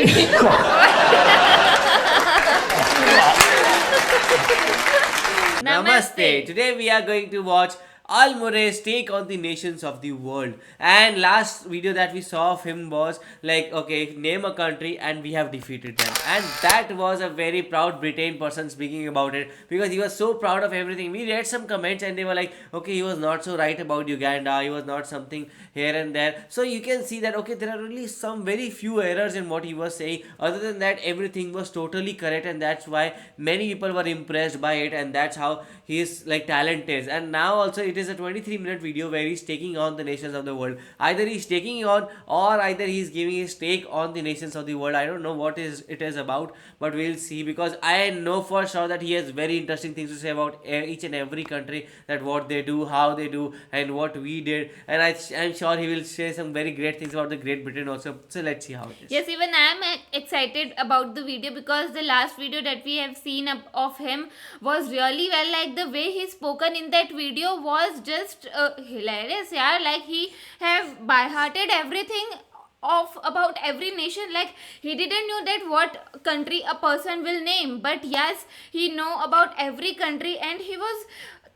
kidding. Namaste. Today we are going to watch Al Murray's take on the nations of the world. And last video that we saw of him was like, okay, name a country and we have defeated them. And that was a very proud Britain person speaking about it, because he was so proud of everything. We read some comments and they were like, okay, he was not so right about Uganda, he was not something here and there. So you can see that, okay, there are really some very few errors in what he was saying. Other than that, everything was totally correct, and that's why many people were impressed by it, and that's how his like talent is. And now also it is a 23-minute video where he's taking on the nations of the world. Either he's taking on, or either he's giving his take on the nations of the world. I don't know what it is about, but we'll see, because I know for sure that he has very interesting things to say about each and every country, that what they do, how they do, and what we did. And I'm sure he will say some very great things about the Great Britain also. So let's see how it is. Yes, even I am excited about the video, because the last video that we have seen of him was really well. Like the way he spoken in that video was just hilarious. Yeah, like he have by-hearted everything of about every nation. Like he didn't know that what country a person will name, but yes, he know about every country, and he was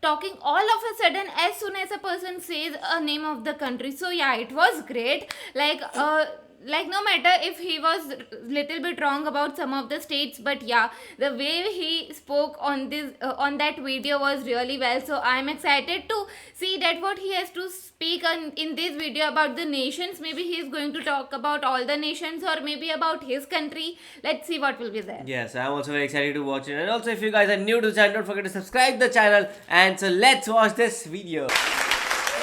talking all of a sudden as soon as a person says a name of the country. So yeah, it was great. Like no matter if he was little bit wrong about some of the states, but yeah, the way he spoke on this on that video was really well. So I'm excited to see that what he has to speak in this video about the nations. Maybe he's going to talk about all the nations, or maybe about his country. Let's see what will be there. Yes, I'm also very excited to watch it. And also, if you guys are new to the channel, don't forget to subscribe the channel. And so let's watch this video.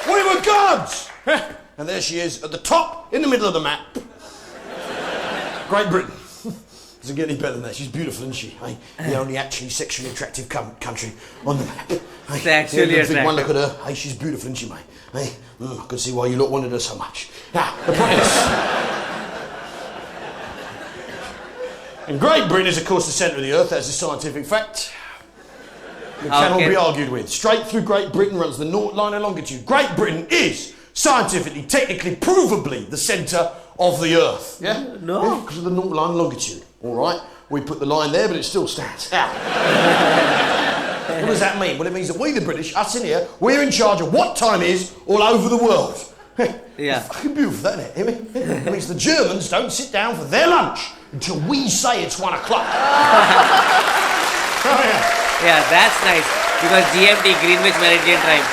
We were gods! And there she is at the top, in the middle of the map. Great Britain. Doesn't get any better than that. She's beautiful, isn't she? Hey, the only actually sexually attractive country on the map. Hey, Sexually attractive. One look at her. Hey, she's beautiful, isn't she, mate? Hey, I can see why you lot wanted her so much. Now, the point is... And Great Britain is, of course, the centre of the earth. That's a scientific fact. It cannot be argued with. Straight through Great Britain runs the North Line of longitude. Great Britain is scientifically, technically, provably the centre of the earth. Yeah? No. Yeah, because of the North Line of longitude. All right? We put the line there, but it still stands. Now, what does that mean? Well, it means that we, the British, us in here, we're in charge of what time is all over the world. Yeah. It's fucking beautiful, that, isn't it? It means the Germans don't sit down for their lunch until we say it's 1 o'clock. Oh, yeah. Yeah, that's nice, because GMT, Greenwich Meridian Time.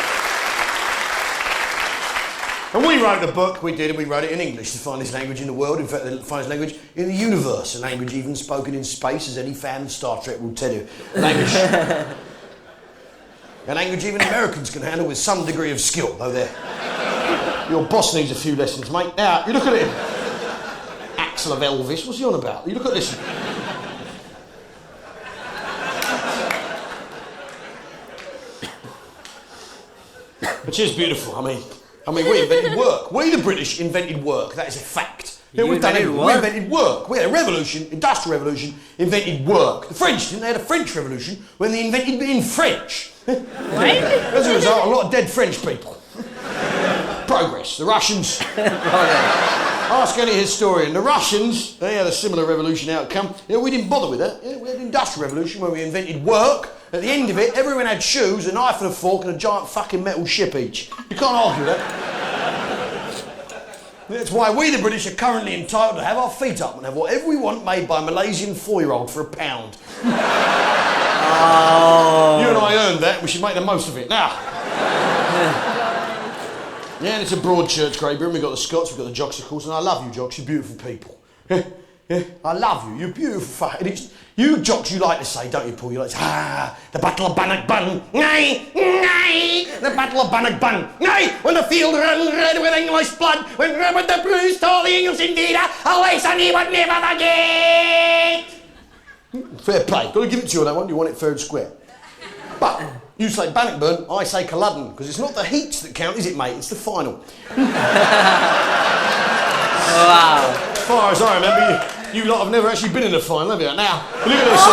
And we wrote a book, we did, and we wrote it in English, the finest language in the world, in fact the finest language in the universe, a language even spoken in space, as any fan of Star Trek will tell you. A language even Americans can handle with some degree of skill, though your boss needs a few lessons, mate. Now, you look at it. Axel of Elvis, what's he on about? You look at this. But she's beautiful, I mean, we invented work. We, the British, invented work. That is a fact. Yeah, we've done everything. We invented work. We had a revolution, industrial revolution, invented work. The French didn't. They had a French revolution when they invented being French. What? As a result, a lot of dead French people. Progress. The Russians. Ask any historian. The Russians, they had a similar revolution outcome. Yeah, we didn't bother with that. Yeah, we had an industrial revolution where we invented work. At the end of it, everyone had shoes, a knife and a fork, and a giant fucking metal ship each. You can't argue that. That's why we, the British, are currently entitled to have our feet up and have whatever we want made by a Malaysian 4-year-old for £1. Oh. You and I earned that. We should make the most of it. Now. Yeah, and it's a broad church, Great Britain. We've got the Scots, we've got the Jocks, of course, and I love you, Jocks. You're beautiful people. Yeah, I love you. You're beautiful. You Jocks, you like to say, don't you, Paul? You like to say, the Battle of Bannockburn. Nay, nay, the Battle of Bannockburn. Nay, when the field ran red with English blood, when Robert the Bruce told the English indeed, always and he would never forget. Fair play. Got to give it to you on that one. You want it fair and square. But you say Bannockburn, I say Culloden, because it's not the heats that count, is it, mate? It's the final. Wow. As far as I remember, you lot have never actually been in a final, have you? Now, look at this.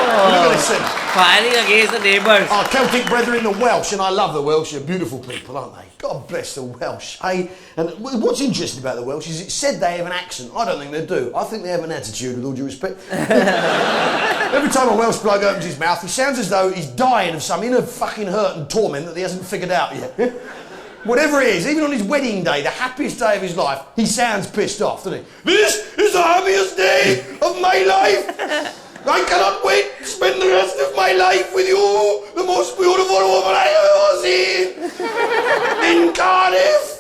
Look at this thing. Firing against the neighbours. Our Celtic brethren, the Welsh, and I love the Welsh. They're beautiful people, aren't they? God bless the Welsh, eh? And what's interesting about the Welsh is it said they have an accent. I don't think they do. I think they have an attitude, with all due respect. Every time a Welsh bloke opens his mouth, he sounds as though he's dying of some inner fucking hurt and torment that he hasn't figured out yet. Whatever it is, even on his wedding day, the happiest day of his life, he sounds pissed off, doesn't he? This is the happiest day of my life. I cannot wait to spend the rest of my life with you, the most beautiful woman I have ever seen. In Cardiff.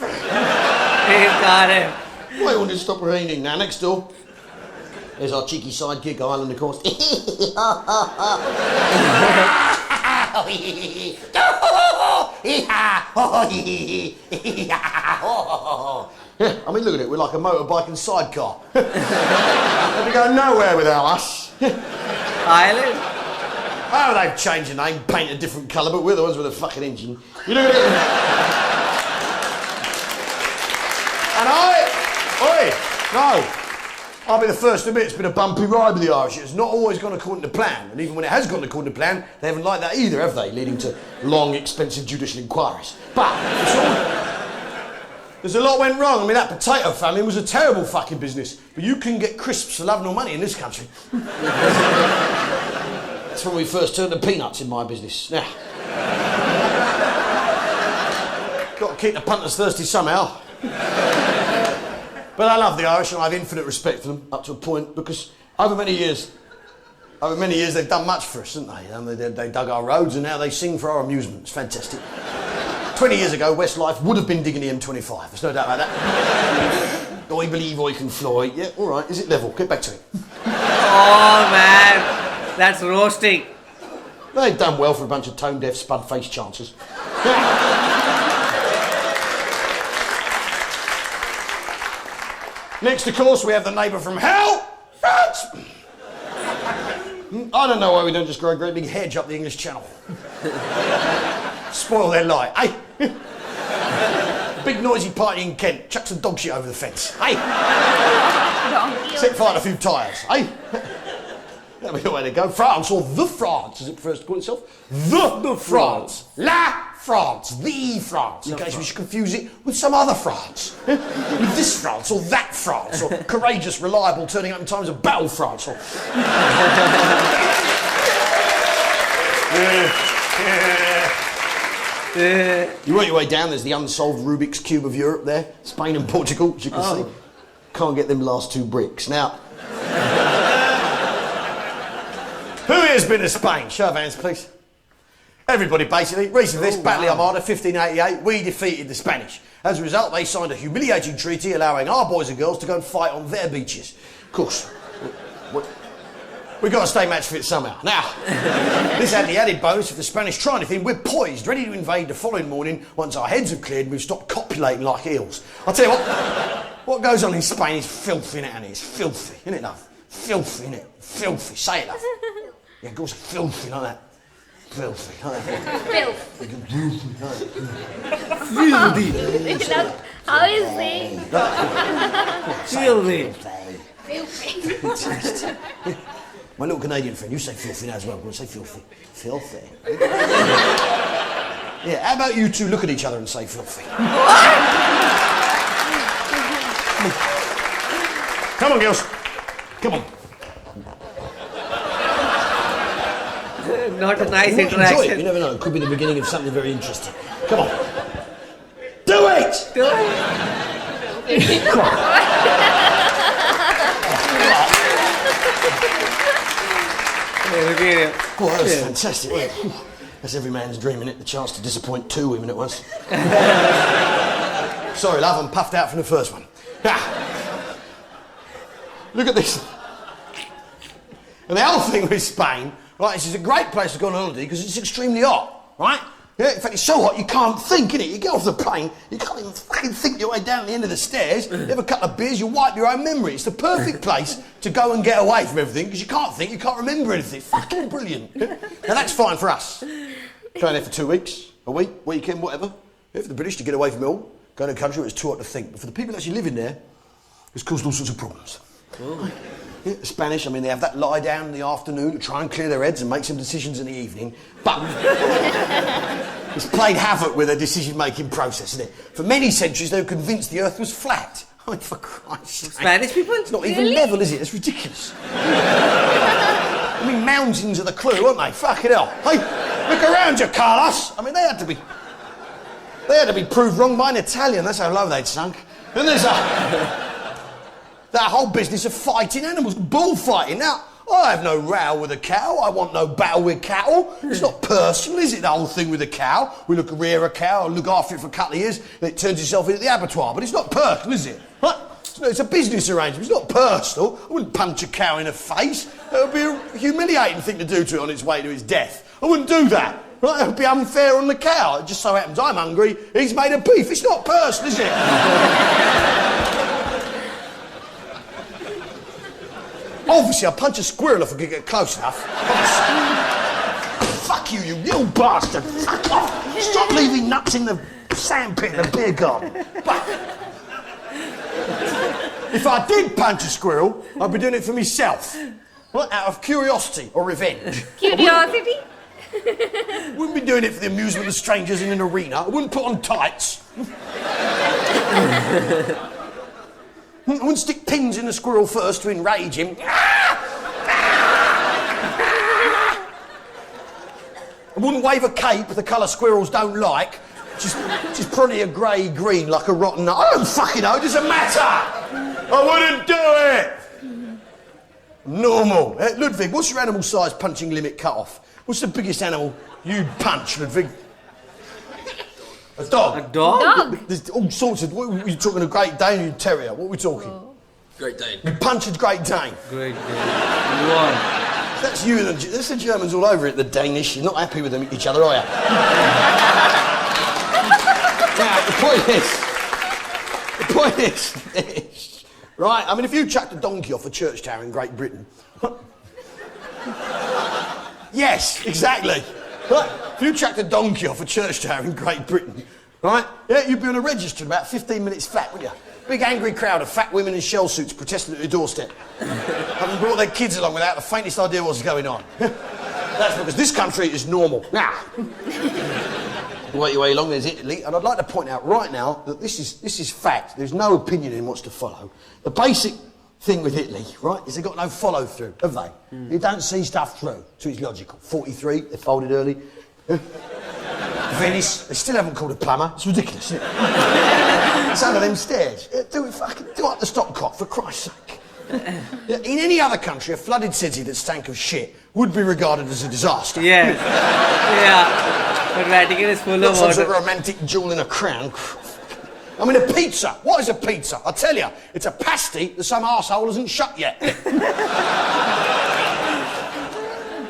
In Cardiff. Why won't it stop raining now? Next door. There's our cheeky sidekick, Ireland, of course. Yeah, I mean, look at it. We're like a motorbike and sidecar. We go nowhere without us. Ireland? Oh, they've changed the name, painted a different colour, but we're the ones with a fucking engine. You know what I mean? And I'll be the first to admit it's been a bumpy ride with the Irish. It's not always gone according to plan, and even when it has gone according to plan, they haven't liked that either, have they? Leading to long, expensive judicial inquiries. But there's a lot went wrong. I mean, that potato famine was a terrible fucking business. But you can get crisps for love nor money in this country. That's when we first turned to peanuts in my business. Now, got to keep the punters thirsty somehow. But I love the Irish and I have infinite respect for them up to a point because over many years they've done much for us, haven't they? And they dug our roads and now they sing for our amusement. It's fantastic. 20 years ago, Westlife would have been digging the M25. There's no doubt about that. I believe I can fly. Yeah, all right. Is it level? Get back to it. Oh, man. That's roasting. They've done well for a bunch of tone-deaf, spud-faced chancers. Next, of course, we have the neighbour from hell, France. I don't know why we don't just grow a great big hedge up the English Channel. Spoil their light, eh? Big noisy party in Kent, chuck some dog shit over the fence, eh? Set fire to a few tyres, eh? That'll be the way to go. France, or the France, as it prefers to call itself. The France. La France. The France. In case we should confuse it with some other France. With this France, or that France, or courageous, reliable, turning up in times of battle France, or... You work your way down, there's the unsolved Rubik's Cube of Europe there. Spain and Portugal, as you can see. Can't get them last two bricks. Now... Who has been to Spain? Show of hands, please. Everybody, basically. Reason for this, Battle of Armada, 1588, we defeated the Spanish. As a result, they signed a humiliating treaty allowing our boys and girls to go and fight on their beaches. Of course, we've got to stay match fit somehow. Now, this had the added bonus if the Spanish try anything, we're poised, ready to invade the following morning once our heads have cleared and we've stopped copulating like eels. I'll tell you what goes on in Spain is filthy, innit, Annie? It's filthy, innit, love? Filthy, innit? Filthy. Say it, love. Yeah, girls are filthy like that. Filthy like that. Filth. Filthy. How is it? Filthy. My little Canadian friend, you say filthy now as well. Go on, say filthy. Filthy. Yeah, how about you two look at each other and say filthy? Come on, girls. Come on. Not a nice Enjoy it. interaction. You never know. It could be the beginning of something very interesting. Come on. Do it! Do it. Come on. Oh, that was fantastic, wasn't it? That's every man's dream, innit? The chance to disappoint two women at once. Sorry, love, I'm puffed out from the first one. Now, look at this. And the whole thing with Spain, right, this is a great place to go on holiday because it's extremely hot, right? Yeah, in fact, it's so hot you can't think, innit? You get off the plane, you can't even fucking think your way down the end of the stairs. You have a couple of beers, you wipe your own memory. It's the perfect place to go and get away from everything because you can't think, you can't remember anything. Fucking brilliant. Now, that's fine for us. Going there for 2 weeks, a week, weekend, whatever. Yeah, for the British to get away from it all, go to a country where it's too hot to think. But for the people actually living there, it's caused all sorts of problems. Yeah, the Spanish, I mean, they have that lie down in the afternoon to try and clear their heads and make some decisions in the evening. But it's played havoc with their decision-making process, isn't it? For many centuries, they were convinced the Earth was flat. I mean, for Christ's sake. Spanish people? It's not even level, is it? It's ridiculous. I mean, mountains are the clue, aren't they? Fucking hell. Hey, look around you, Carlos. I mean, they had to be proved wrong by an Italian. That's how low they'd sunk. And there's that whole business of fighting animals, bullfighting. Now, I have no row with a cow. I want no battle with cattle. It's not personal, is it, the whole thing with a cow? We rear a cow, look after it for a couple of years, and it turns itself into the abattoir. But it's not personal, is it? Right? It's a business arrangement. It's not personal. I wouldn't punch a cow in the face. It would be a humiliating thing to do to it on its way to its death. I wouldn't do that. Right? It would be unfair on the cow. It just so happens I'm hungry, he's made of beef. It's not personal, is it? Obviously, I'd punch a squirrel if I could get close enough. Fuck you, you little bastard. Fuck off. Stop leaving nuts in the sandpit in the beer garden. But if I did punch a squirrel, I'd be doing it for myself. Right? Out of curiosity or revenge. Curiosity? Wouldn't be doing it for the amusement of strangers in an arena. I wouldn't put on tights. I wouldn't stick pins in the squirrel first to enrage him. I wouldn't wave a cape the colour squirrels don't like. Just probably a grey-green like a rotten nut. I don't fucking know, it doesn't matter. I wouldn't do it. Normal. Ludwig, what's your animal size punching limit cut off? What's the biggest animal you'd punch, Ludwig? A dog. A dog? Dog. There's all sorts of... What are you talking, a Great Dane or a terrier? What are we talking? Great Dane. You punch a Great Dane. Great day. One. That's you and that's the Germans all over it, the Danish. You're not happy with them, each other, are you? Now, the point is, right, I mean, if you chucked a donkey off a church tower in Great Britain... Yes, exactly. Right? If you chucked a donkey off a church tower in Great Britain, right? Yeah, you'd be on a register in about 15 minutes flat, wouldn't you? Big angry crowd of fat women in shell suits protesting at your doorstep. Having brought their kids along without the faintest idea what's going on. That's because this country is normal. Now, wait your way along, there's Italy, and I'd like to point out right now that this is fact. There's no opinion in what's to follow. The basic thing with Italy, right, is they've got no follow-through, have they? You don't see stuff through, so it's logical. 43, they folded early. Venice, they still haven't called a plumber. It's ridiculous, isn't it? It's under them stairs. Do up the stopcock, for Christ's sake. In any other country, a flooded city that stank of shit would be regarded as a disaster. Yes. Yeah. But Vatican is full Not of some water. sort of romantic jewel in a crown. I mean, a pizza. What is a pizza? I tell you, it's a pasty that some arsehole hasn't shut yet.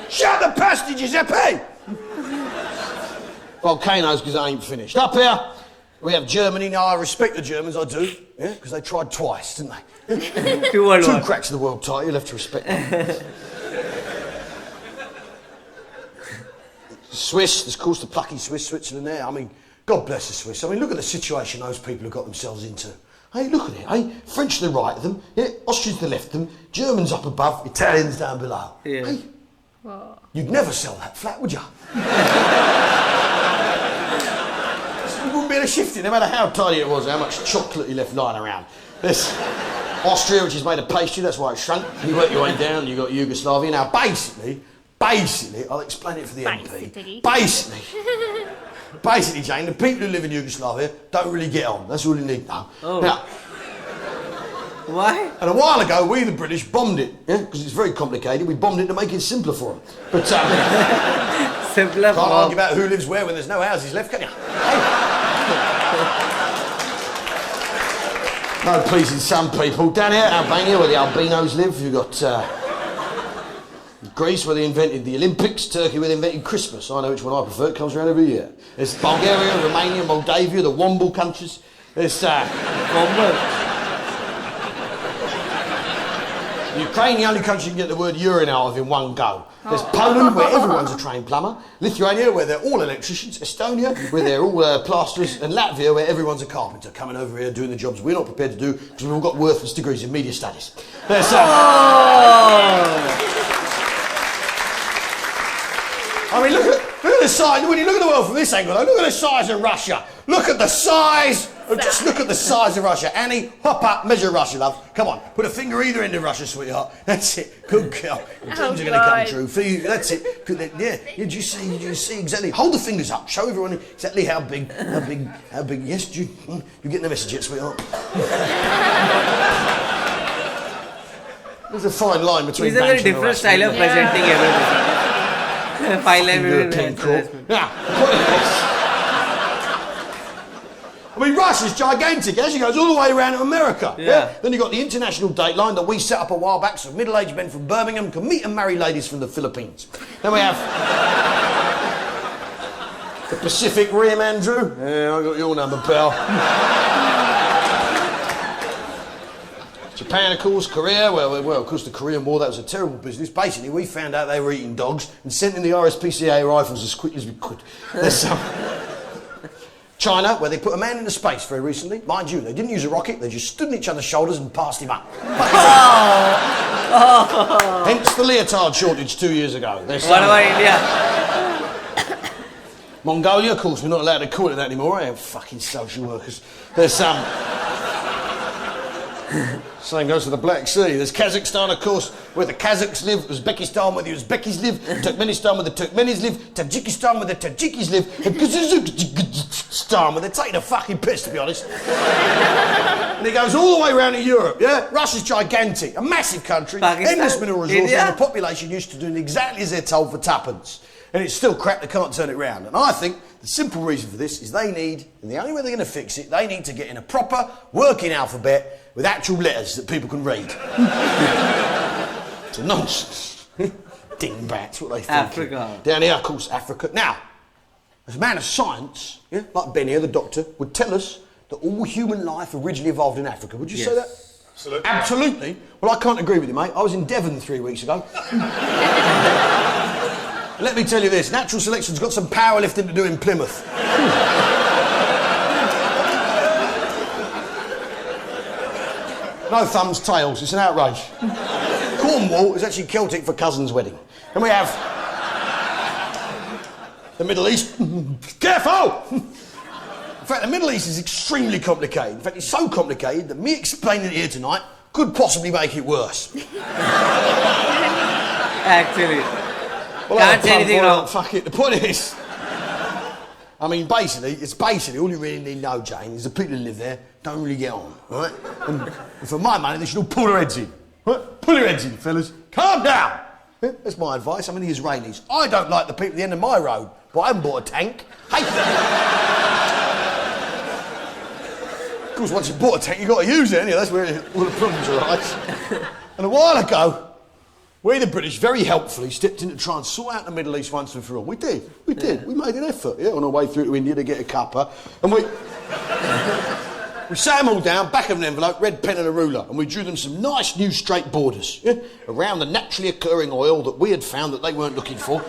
Shut the pasty, Giuseppe! Volcanoes, because I ain't finished. Up here, we have Germany. Now, I respect the Germans, I do. Yeah, because they tried twice, didn't they? Two world Two wars. cracks of the world title, you'll have to respect them. Swiss, there's of course the plucky Swiss, Switzerland there. I mean, God bless the Swiss. I mean, look at the situation those people have got themselves into. Hey, look at it, hey? French to the right of them, yeah, Austrians to the left of them, Germans up above, Italians down below. Yeah. Hey, Whoa. you'd never sell that flat, would you? You wouldn't be able to shift it, no matter how tidy it was, how much chocolate you left lying around. There's Austria, which is made of pastry, that's why it shrunk. You work your way down, you got Yugoslavia. Now, basically, I'll explain it for the MP. Basically, Jane, the people who live in Yugoslavia don't really get on. That's all you need to know. Oh. Now, Why? and a while ago, we, the British, bombed it, yeah, because it's very complicated. We bombed it to make it simpler for them. But, Simpler can't argue form. about who lives where when there's no houses left, can you? No pleasing some people. Down here, Albania, where the albinos live, you've got Greece, where they invented the Olympics, Turkey, where they invented Christmas. I know which one I prefer, it comes around every year. There's Bulgaria, Romania, Moldavia, the Womble countries. There's Womble. Ukraine, the only country you can get the word urine out of in one go. There's Poland, where everyone's a trained plumber. Lithuania, where they're all electricians. Estonia, where they're all plasterers. And Latvia, where everyone's a carpenter, coming over here doing the jobs we're not prepared to do because we've all got worthless degrees in media studies. There's, I mean, look at the size. When you look at the world from this angle, though, look at the size of Russia. Look at the size. Just look at the size of Russia. Annie, hop up, measure Russia, love. Come on, put a finger either end of Russia, sweetheart. That's it. Good girl. Your dreams are going to come true for you. That's it. Good, yeah. Did you see exactly? Hold the fingers up. Show everyone exactly how big. Yes, you're getting the message yet, sweetheart. There's a fine line between. It's a very different style of presenting everything. Fine line between. Now, I mean, Russia's gigantic, as she goes all the way around to America. Yeah. Then you've got the international date line that we set up a while back so middle-aged men from Birmingham can meet and marry ladies from the Philippines. Then we have the Pacific Rim, Andrew. Yeah, I got your number, pal. Japan, of course, Korea, well, of course, the Korean War, that was a terrible business. Basically, we found out they were eating dogs and sent in the RSPCA rifles as quick as we could. There's China, where they put a man into space very recently. Mind you, they didn't use a rocket, they just stood on each other's shoulders and passed him up. Hence the leotard shortage 2 years ago. What about India? Mongolia, of course, we're not allowed to call it that anymore. I am fucking social workers. There's same goes to the Black Sea. There's Kazakhstan, of course, where the Kazakhs live. Uzbekistan, where the Uzbekis live. Turkmenistan, where the Turkmenis live. Tajikistan, where the Tajikis live. And Kazakhstan, where they're taking a fucking piss, to be honest. And it goes all the way around to Europe, yeah? Russia's gigantic, a massive country, endless mineral resources, and a population used to doing exactly as they're told for tuppence. And it's still crap, they can't turn it round. And I think the simple reason for this is they need, and the only way they're going to fix it, they need to get in a proper working alphabet with actual letters that people can read. It's a nonsense. Dingbats, what they think. Africa. Down here, of course, Africa. Now, as a man of science, yeah, like Ben here, the doctor, would tell us that all human life originally evolved in Africa. Would you say that? Absolutely. Absolutely. Well, I can't agree with you, mate. I was in Devon 3 weeks ago. Let me tell you this, natural selection's got some powerlifting to do in Plymouth. No thumbs, tails, it's an outrage. Cornwall is actually Celtic for cousin's wedding. And we have the Middle East. Careful! In fact, the Middle East is extremely complicated. In fact, it's so complicated that me explaining it here tonight could possibly make it worse. Actually. Well, can't say anything wrong. Fuck it. The point is, I mean, basically all you really need to know, Jane, is the people who live there don't really get on, right? And for my money, they should all pull their heads in. Right? Pull your heads in, fellas. Calm down. Yeah, that's my advice. I mean, the Israelis. I don't like the people at the end of my road, but I haven't bought a tank. Hate them. Of course, once you've bought a tank, you've got to use it, anyway. That's where all the problems arise. And a while ago, we, the British, very helpfully stepped in to try and sort out the Middle East once and for all. We did. We made an effort, yeah, on our way through to India to get a cuppa. And we sat them all down, back of an envelope, red pen and a ruler, and we drew them some nice new straight borders, yeah, around the naturally occurring oil that we had found that they weren't looking for.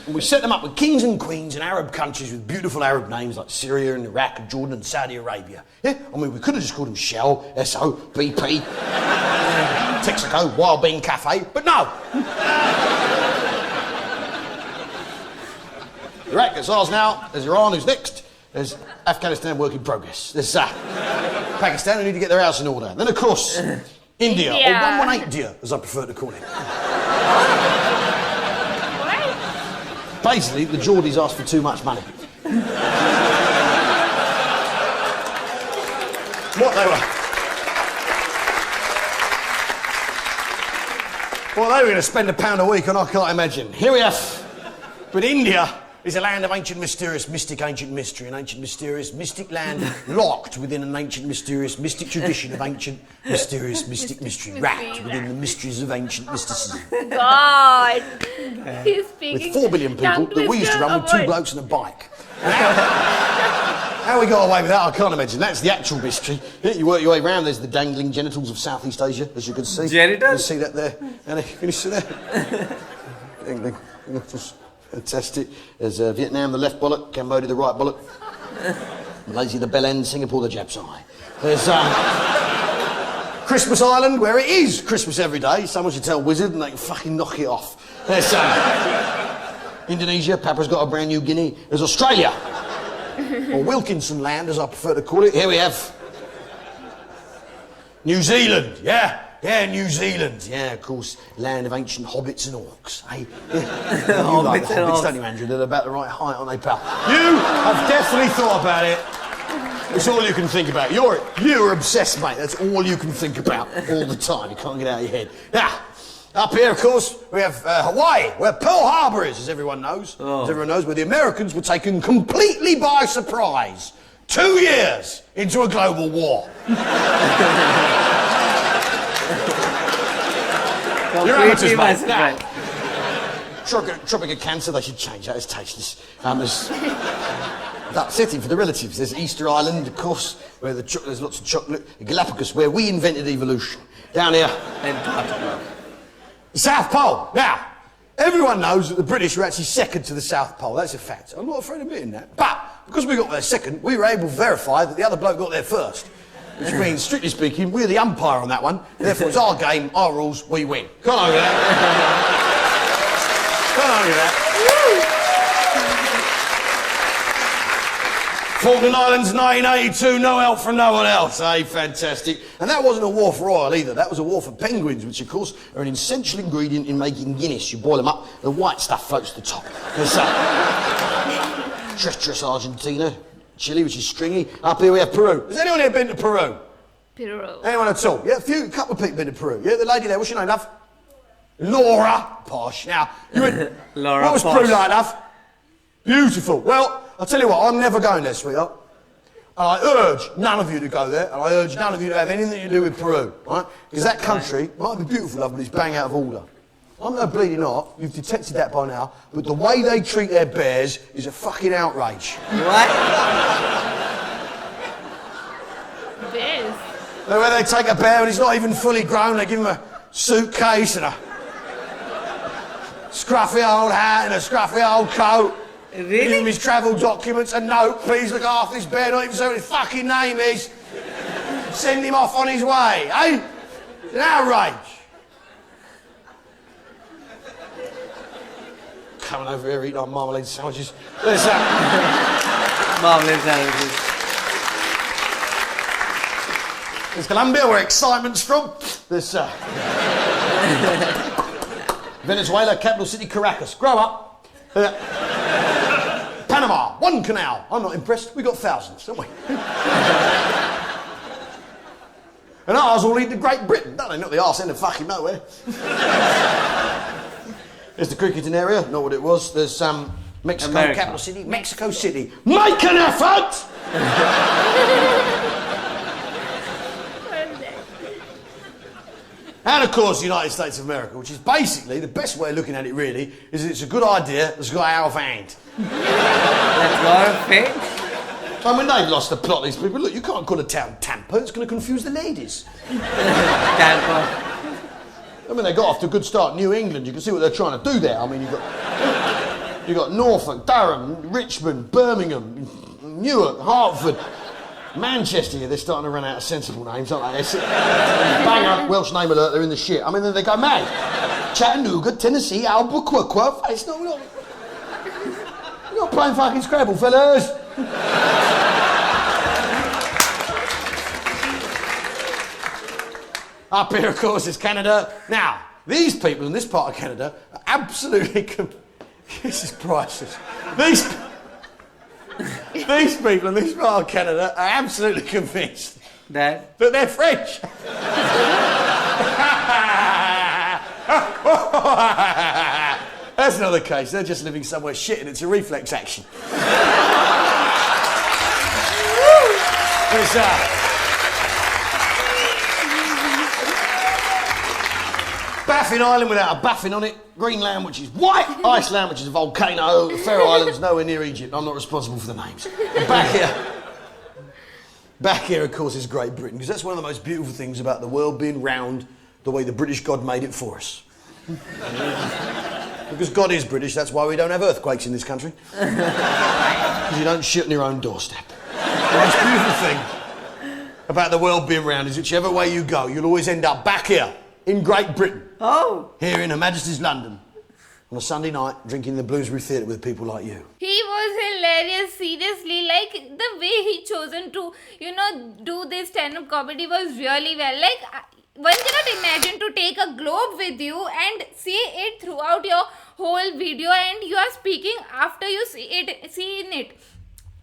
And we set them up with kings and queens in Arab countries with beautiful Arab names like Syria and Iraq and Jordan and Saudi Arabia. Yeah? I mean, we could have just called them Shell, Esso, BP, Texaco, Wild Bean Cafe, but no. Iraq gets ours now. There's Iran, who's next. There's Afghanistan, work in progress. There's Pakistan, who need to get their house in order. Then, of course, India, or 118 Dia, as I prefer to call it. Basically, the Geordies asked for too much money. What they were going to spend £1 a week on, I can't imagine. Here we have. But India is a land of ancient, mysterious, mystic, ancient mystery, an ancient, mysterious, mystic land locked within an ancient, mysterious, mystic tradition of ancient, mysterious, mystic mystery, wrapped within the mysteries of ancient mysticism. God. He's speaking. With 4 billion people that we used to run with 2 blokes and a bike. How we got away with that, I can't imagine. That's the actual mystery. Yeah, you work your way round, there's the dangling genitals of Southeast Asia, as you can see. Genitals? You see that there? Annie, can you see that? Dangling genitals. Fantastic. There's Vietnam, the left bollock, Cambodia, the right bollock. Malaysia, the bell end, Singapore, the jab side. There's Christmas Island, where it is Christmas every day. Someone should tell Wizard and they can fucking knock it off. There's Indonesia, Papa's got a brand new Guinea. There's Australia. Or Wilkinson Land, as I prefer to call it. Here we have New Zealand, yeah, New Zealand. Yeah, of course, land of ancient hobbits and orcs, eh? Yeah. You like the hobbits, don't you, Andrew? They're about the right height, aren't they, pal? You have definitely thought about it. It's all you can think about. You're obsessed, mate. That's all you can think about all the time. You can't get out of your head. Now, up here, of course, we have Hawaii, where Pearl Harbor is, as everyone knows. As everyone knows, where the Americans were taken completely by surprise. 2 years into a global war. You're amateurs, mate. Now, Tropic of Cancer, they should change that. It's tasteless. There's upsetting for the relatives. There's Easter Island, of course, where there's lots of chocolate. Galapagos, where we invented evolution. Down here. The South Pole. Now, everyone knows that the British were actually second to the South Pole. That's a fact. I'm not afraid of admitting that. But, because we got there second, we were able to verify that the other bloke got there first. Which means, strictly speaking, we're the umpire on that one. Therefore, it's our game, our rules, we win. Can't argue that. Can't argue that. Falkland Islands, 1982, no help from no one else. Hey, fantastic. And that wasn't a war for oil either. That was a war for penguins, which, of course, are an essential ingredient in making Guinness. You boil them up, the white stuff floats to the top. There's treacherous Argentina, Chile, which is stringy. Up here we have Peru. Has anyone here been to Peru? Peru. Anyone at all? Yeah, a couple of people been to Peru. Yeah, the lady there, what's your name, love? Laura. Posh. Now, you went... Laura what was Posh. Peru like, love? Beautiful. Well, I'll tell you what, I'm never going there, sweetheart. And I urge none of you to go there, and I urge none of you to have anything to do with Peru, right? Because that country might be beautiful, love, but it's bang out of order. I'm no bleeding not, you've detected that by now, but the way they treat their bears is a fucking outrage. What? Bears. Where they take a bear and he's not even fully grown, they give him a suitcase and a scruffy old hat and a scruffy old coat. Really? Give him his travel documents, a note, please look after this bear, not even say what his fucking name is. Send him off on his way, eh? It's an outrage. Coming over here eating our marmalade sandwiches. There's Marmalade sandwiches. There's Colombia, where excitement's from. There's Venezuela, capital city Caracas. Grow up. Panama, one canal. I'm not impressed. We got thousands, don't we? And ours all lead to Great Britain, don't they? Not the arse end of fucking nowhere. There's the cricketing area, not what it was. There's Mexico, America. capital city, Mexico City. Make an effort! And of course, the United States of America, which is basically, the best way of looking at it really, is that it's a good idea that's got out of hand. That's not a thing. I mean, they've lost the plot, these people. Look, you can't call a town Tampa, it's going to confuse the ladies. Tampa. I mean, they got off to a good start. New England, you can see what they're trying to do there. I mean, you've got Norfolk, Durham, Richmond, Birmingham, Newark, Hertford, Manchester. They're starting to run out of sensible names, aren't they? Bang up, Welsh name alert, they're in the shit. I mean, then they go mad. Chattanooga, Tennessee, Albuquerque. It's not, we're not playing fucking Scrabble, fellas. Up here, of course, is Canada. Now, these people in this part of Canada are absolutely... This is priceless. These people in this part of Canada are absolutely convinced That. that they're French. That's not the case. They're just living somewhere shit and it's a reflex action. It's, Baffin Island without a baffin on it, Greenland, which is white, Iceland, which is a volcano, the Faroe Islands, nowhere near Egypt. I'm not responsible for the names. And back here, Back here, of course, is Great Britain, because that's one of the most beautiful things about the world being round the way the British God made it for us. Because God is British, that's why we don't have earthquakes in this country. Because you don't shit on your own doorstep. The most beautiful thing about the world being round is whichever way you go, you'll always end up back here in Great Britain. Oh. Here in Her Majesty's London on a Sunday night, drinking in the Bloomsbury Theatre with people like you. He was hilarious, seriously. Like, the way he chosen to, do this stand-up comedy was really well. Like, one cannot imagine to take a globe with you and see it throughout your whole video, and you are speaking after you see it.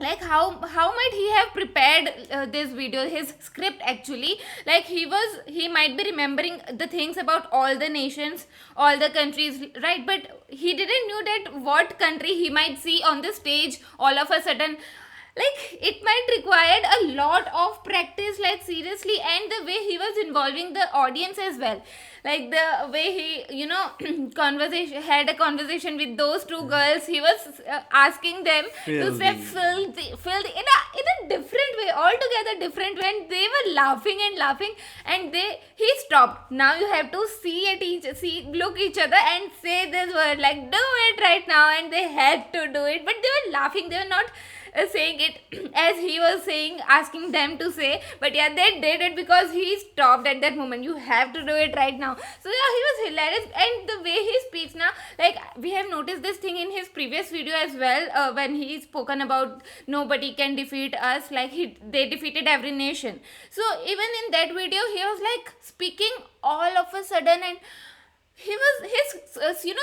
Like, how might he have prepared this video, his script actually? Like, he might be remembering the things about all the nations, all the countries, right? But he didn't knew that what country he might see on the stage all of a sudden. Like, it might required a lot of practice, like, seriously. And the way he was involving the audience as well, like the way he had a conversation with those two girls. He was asking them to say filthy in a different way, altogether different way, and they were laughing, and he stopped. Now you have to look each other and say this word, like, do it right now, and they had to do it, but they were laughing. They were not saying it as he was saying, asking them to say, but yeah, they did it because he stopped at that moment. You have to do it right now. So yeah, he was hilarious. And the way he speaks now, like, we have noticed this thing in his previous video as well, when he spoken about nobody can defeat us, like they defeated every nation. So even in that video, he was like speaking all of a sudden, and his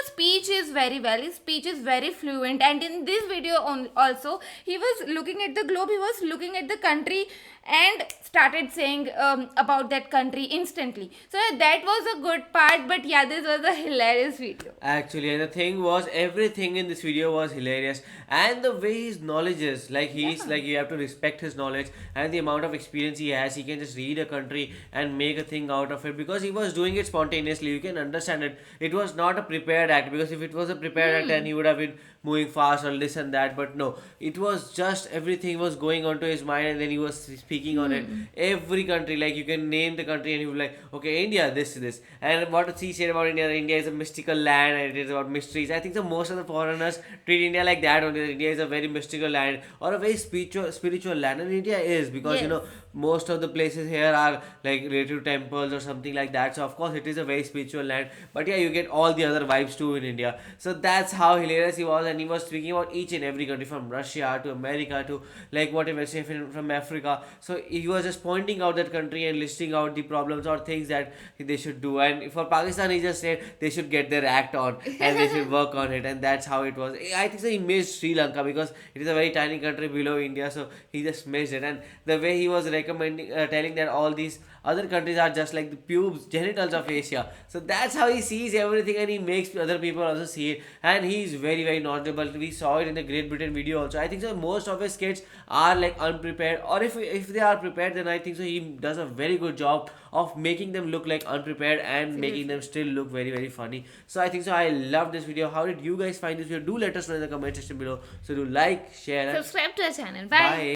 speech is very well, his speech is very fluent. And in this video also, he was looking at the globe, he was looking at the country, and started saying about that country instantly. So yeah, that was a good part. But yeah, this was a hilarious video Actually, and the thing was, everything in this video was hilarious, and the way his knowledge is, like, he's like, you have to respect his knowledge and the amount of experience he has. He can just read a country and make a thing out of it, because he was doing it spontaneously. You can understand it. It was not a prepared act, because if it was a prepared act, then he would have been moving fast or this and that. But no, it was just everything was going onto his mind, and then he was speaking on it. Every country, like, you can name the country and he would like, okay, India, this. And what he said about India is a mystical land, and it is about mysteries. I think so most of the foreigners treat India like that only. India is a very mystical land, or a very spiritual land, and India is, because Yes. most of the places here are like related to temples or something like that. So of course it is a very spiritual land, but yeah, you get all the other vibes too in India. So that's how hilarious he was, and he was speaking about each and every country, from Russia to America to, like, whatever, say from Africa. So he was just pointing out that country and listing out the problems or things that they should do. And for Pakistan, he just said they should get their act on and they should work on it, and that's how it was. I think so he missed Sri Lanka, because it is a very tiny country below India, so he just missed it. And the way he was recommending, telling that all these other countries are just like the pubes, genitals of Asia. So that's how he sees everything, and he makes other people also see it. And he is very, very knowledgeable. We saw it in the Great Britain video also. I think so most of his skits are like unprepared, or if they are prepared, then I think so he does a very good job of making them look like unprepared and making them still look very, very funny. So I think so I love this video. How did you guys find this video? Do let us know in the comment section below. So do like, share, and Subscribe to our channel. bye.